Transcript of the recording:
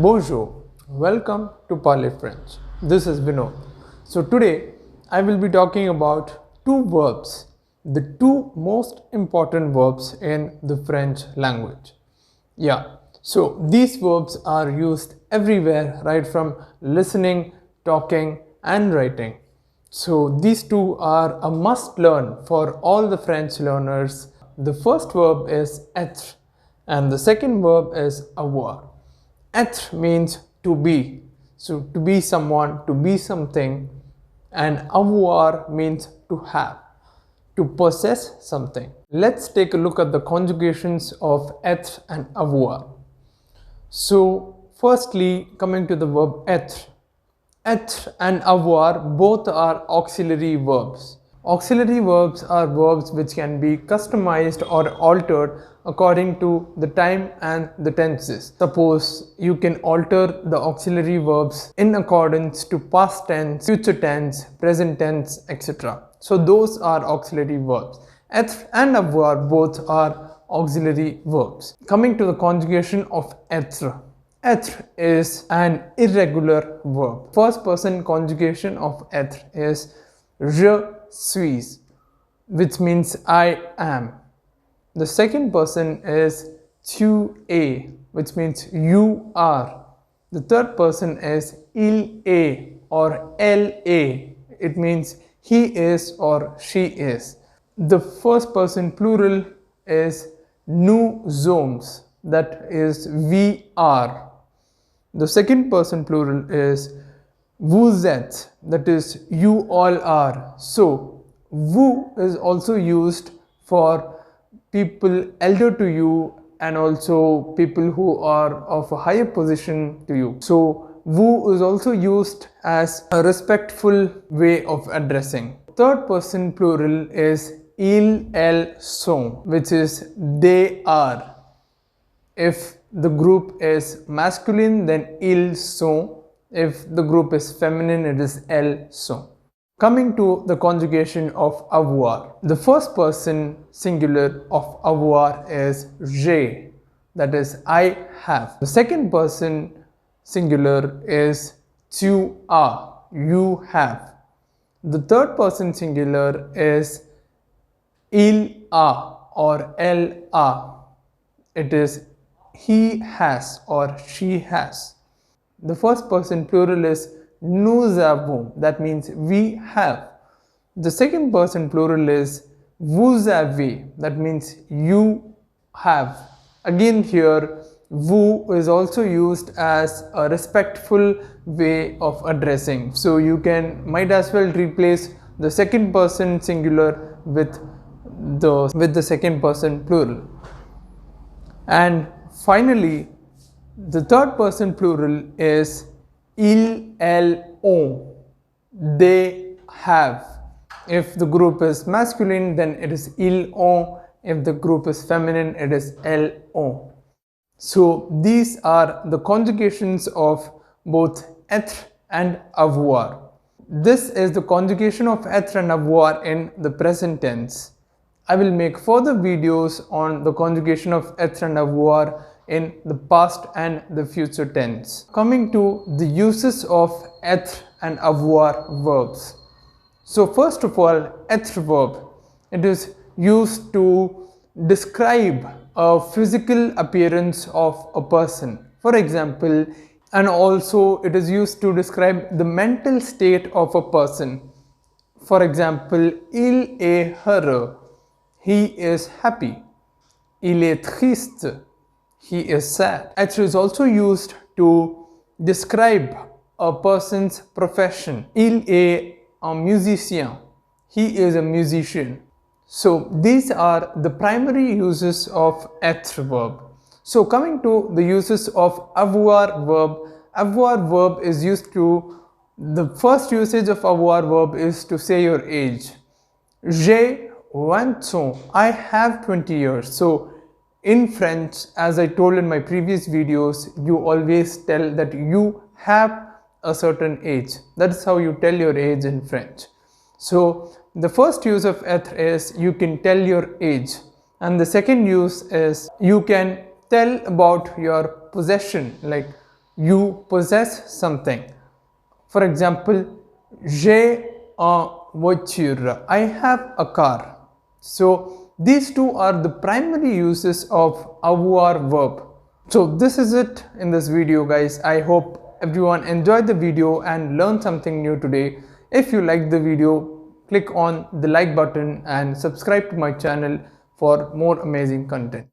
Bonjour, welcome to Parler French. This is Vinod. So today I will be talking about two verbs, the two most important verbs in the French language. So these verbs are used everywhere, right from listening, talking, and writing. So these two are a must learn for all the French learners. The first verb is être and the second verb is avoir. Être means to be, so to be someone, to be something, and avoir means to have, to possess something. Let's take a look at the conjugations of être and avoir. So firstly, coming to the verb être. Être and avoir both are auxiliary verbs. Auxiliary verbs are verbs which can be customized or altered according to the time and the tenses. Suppose you can alter the auxiliary verbs in accordance to past tense, future tense, present tense, etc. So those are auxiliary verbs. Être and avoir both are auxiliary verbs. Coming to the conjugation of être. Être is an irregular verb. First person conjugation of être is je suis, which means I am. The second person is tu es, which means you are. The third person is il est or elle est. It means he is or she is. The first person plural is nous sommes, that is we are. The second person plural is vous êtes, that is you all are. So vous is also used for people elder to you and also people who are of a higher position to you. So vous is also used as a respectful way of addressing. Third person plural is ils, elles, sont, which is they are. If the group is masculine, then ils sont. If the group is feminine, it is elles sont. Coming to the conjugation of avoir. The first person singular of avoir is j'ai, that is I have. The second person singular is tu as, you have. The third person singular is il a or elle a. It is he has or she has. The first person plural is nous avons, that means we have. The second person plural is vous avez, that means you have. Again here, vous is also used as a respectful way of addressing. So you might as well replace the second person singular with the second person plural. And finally, the third person plural is ils, elles, ont. They have. If the group is masculine, then it is ils ont. If the group is feminine, it is elles ont. So these are the conjugations of both être and avoir. This is the conjugation of être and avoir in the present tense. I will make further videos on the conjugation of être and avoir in the past and the future tense. Coming to the uses of être and avoir verbs. So first of all, être verb. It is used to describe a physical appearance of a person. For example, and also it is used to describe the mental state of a person. For example, il est heureux. He is happy. Il est triste. He is sad. Être is also used to describe a person's profession. Il est un musicien. He is a musician. So these are the primary uses of être verb. So coming to the uses of avoir verb is used to, the first usage of avoir verb is to say your age. J'ai 20 ans. I have 20 years. So in French, as I told in my previous videos, you always tell that you have a certain age. That's how you tell your age in French. So the first use of être is you can tell your age, and the second use is you can tell about your possession, like you possess something. For example, j'ai une voiture, I have a car. So these two are the primary uses of avoir verb. So this is it in this video, guys. I hope everyone enjoyed the video and learned something new today. If you liked the video, click on the like button and subscribe to my channel for more amazing content.